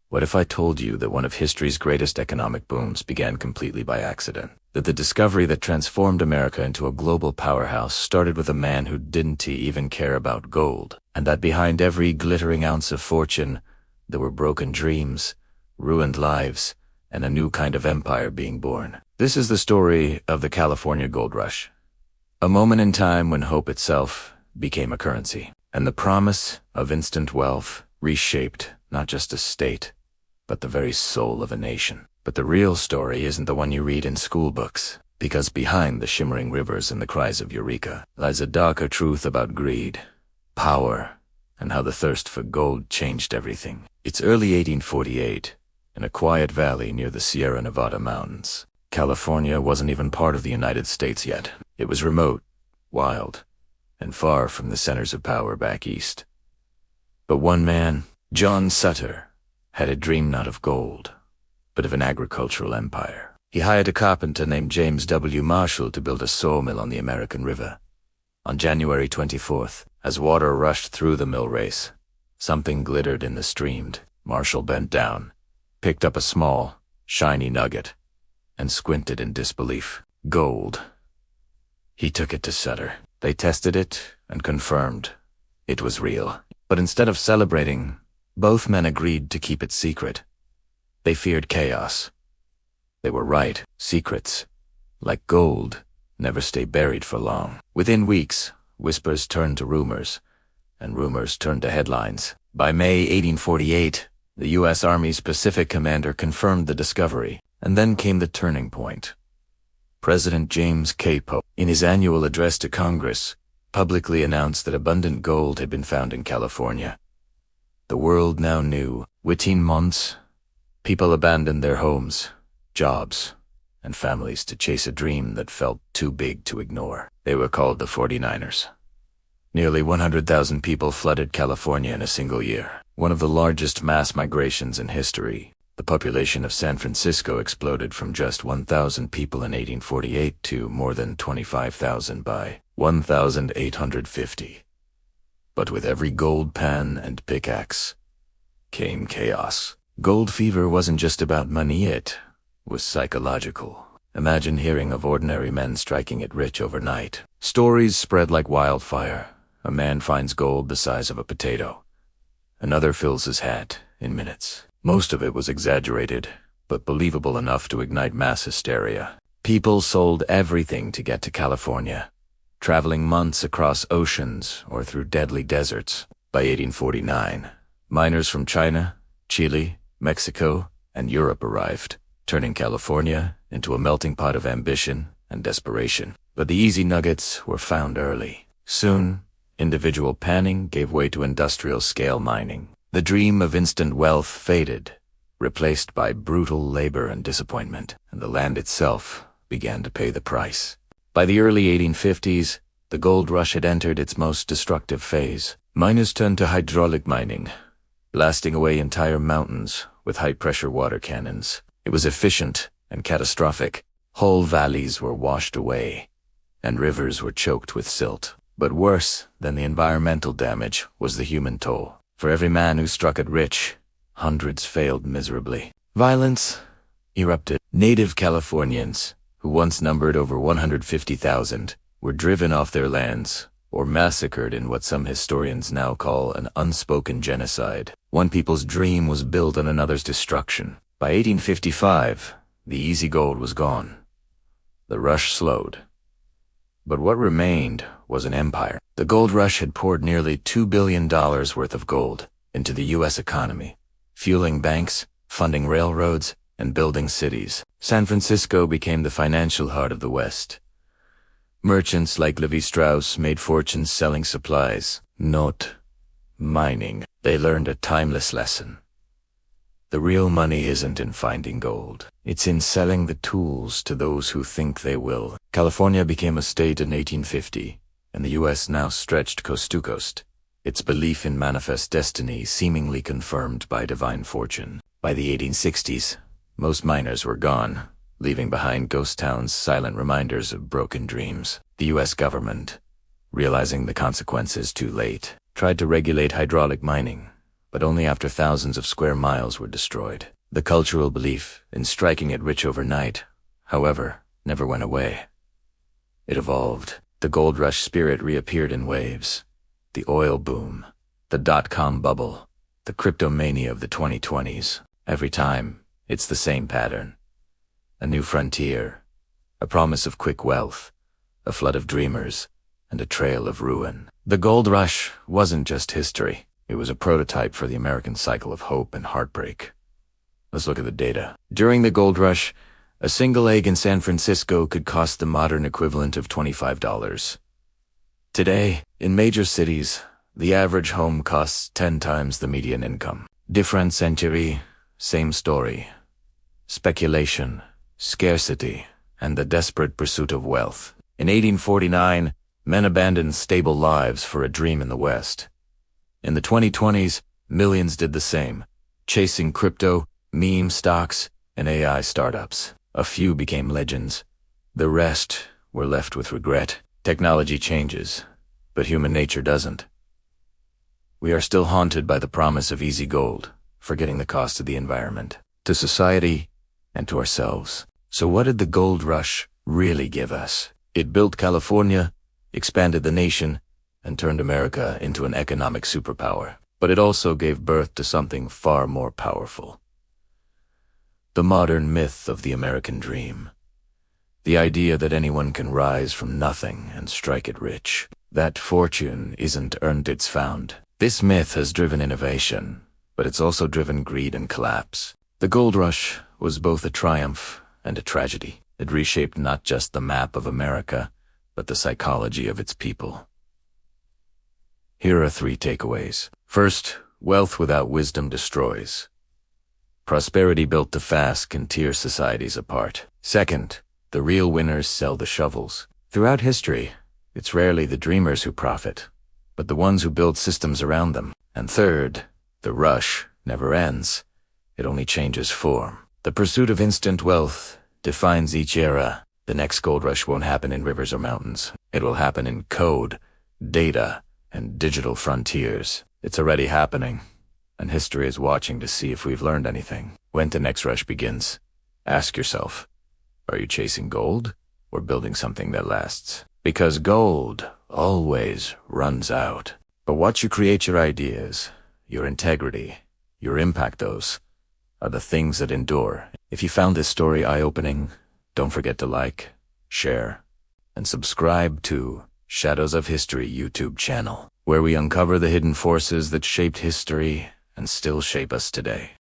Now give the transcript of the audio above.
What if I told you that one of history's greatest economic booms began completely by accident? That the discovery that transformed America into a global powerhouse started with a man who didn't even care about gold, and that behind every glittering ounce of fortune, there were broken dreams, ruined lives, and a new kind of empire being born. This is the story of the California Gold Rush. A moment in time when hope itself became a currency, and the promise of instant wealth reshaped not just a state, but the very soul of a nation. But the real story isn't the one you read in school books, because behind the shimmering rivers and the cries of Eureka lies a darker truth about greed, power, and how the thirst for gold changed everything. It's early 1848, in a quiet valley near the Sierra Nevada mountains. California wasn't even part of the United States yet. It was remote, wild, and far from the centers of power back east. But one man, John Sutter, had a dream not of gold, but of an agricultural empire. He hired a carpenter named James W. Marshall to build a sawmill on the American River. On January 24th, as water rushed through the mill race, something glittered in the stream. Marshall bent down, picked up a small, shiny nugget, and squinted in disbelief. Gold. He took it to Sutter. They tested it and confirmed it was real. But instead of celebrating, both men agreed to keep it secret. They feared chaos. They were right. Secrets, like gold, never stay buried for long. Within weeks, whispers turned to rumors, and rumors turned to headlines. By May 1848, the U.S. Army's Pacific commander confirmed the discovery. And then came the turning point. President James K. Polk, in his annual address to Congress, publicly announced that abundant gold had been found in California. The world now knew. Within months, people abandoned their homes, jobs, and families to chase a dream that felt too big to ignore. They were called the 49ers. Nearly 100,000 people flooded California in a single year, one of the largest mass migrations in history. The population of San Francisco exploded from just 1,000 people in 1848 to more than 25,000 by 1850. But with every gold pan and pickaxe came chaos. Gold fever wasn't just about money, it was psychological. Imagine hearing of ordinary men striking it rich overnight. Stories spread like wildfire. A man finds gold the size of a potato. Another fills his hat in minutes. Most of it was exaggerated, but believable enough to ignite mass hysteria. People sold everything to get to California, traveling months across oceans or through deadly deserts. By 1849, miners from China, Chile, Mexico, and Europe arrived, turning California into a melting pot of ambition and desperation. But the easy nuggets were found early. Soon, individual panning gave way to industrial-scale mining. The dream of instant wealth faded, replaced by brutal labor and disappointment, and the land itself began to pay the price. By the early 1850s, the gold rush had entered its most destructive phase. Miners turned to hydraulic mining, blasting away entire mountains with high-pressure water cannons. It was efficient and catastrophic. Whole valleys were washed away, and rivers were choked with silt. But worse than the environmental damage was the human toll. For every man who struck it rich, hundreds failed miserably. Violence erupted. Native Californians, who once numbered over 150,000, were driven off their lands or massacred in what some historians now call an unspoken genocide. One people's dream was built on another's destruction. By 1855, the easy gold was gone. The rush slowed. But what remained was an empire. The gold rush had poured nearly $2 billion worth of gold into the U.S. economy, fueling banks, funding railroads, and building cities. San Francisco became the financial heart of the West. Merchants like Levi-Strauss made fortunes selling supplies, not mining. They learned a timeless lesson. The real money isn't in finding gold. It's in selling the tools to those who think they will. California became a state in 1850, and the U.S. now stretched coast to coast, its belief in manifest destiny seemingly confirmed by divine fortune. By the 1860s, most miners were gone, leaving behind ghost towns, silent reminders of broken dreams. The U.S. government, realizing the consequences too late, tried to regulate hydraulic mining, but only after thousands of square miles were destroyed. The cultural belief in striking it rich overnight, however, never went away. It evolved. The gold rush spirit reappeared in waves. The oil boom, the dot-com bubble, the cryptomania of the 2020s. Every time, it's the same pattern. A new frontier, a promise of quick wealth, a flood of dreamers, and a trail of ruin. The gold rush wasn't just history. It was a prototype for the American cycle of hope and heartbreak. Let's look at the data. During the gold rush, a single egg in San Francisco could cost the modern equivalent of $25. Today, in major cities, the average home costs 10 times the median income. Different century, same story. Speculation, scarcity, and the desperate pursuit of wealth. In 1849, men abandoned stable lives for a dream in the West. In the 2020s, millions did the same, chasing crypto, meme stocks, and AI startups. A few became legends. The rest were left with regret. Technology changes, but human nature doesn't. We are still haunted by the promise of easy gold, forgetting the cost of the environment, to society, and to ourselves. So what did the gold rush really give us? It built California, expanded the nation, and turned America into an economic superpower. But it also gave birth to something far more powerful. The modern myth of the American dream. The idea that anyone can rise from nothing and strike it rich. That fortune isn't earned, it's found. This myth has driven innovation, but it's also driven greed and collapse. The gold rush was both a triumph and a tragedy. It reshaped not just the map of America, but the psychology of its people. Here are 3 takeaways. First, wealth without wisdom destroys. Prosperity built to fast can tear societies apart. Second, the real winners sell the shovels. Throughout history, it's rarely the dreamers who profit, but the ones who build systems around them. And third, the rush never ends. It only changes form. The pursuit of instant wealth defines each era. The next gold rush won't happen in rivers or mountains. It will happen in code, data, and digital frontiers. It's already happening, and history is watching to see if we've learned anything. When the next rush begins, ask yourself, are you chasing gold or building something that lasts? Because gold always runs out. But what you create, your ideas, your integrity, your impact, those are the things that endure. If you found this story eye-opening, don't forget to like, share, and subscribe to Shadows of History YouTube channel, where we uncover the hidden forces that shaped history and still shape us today.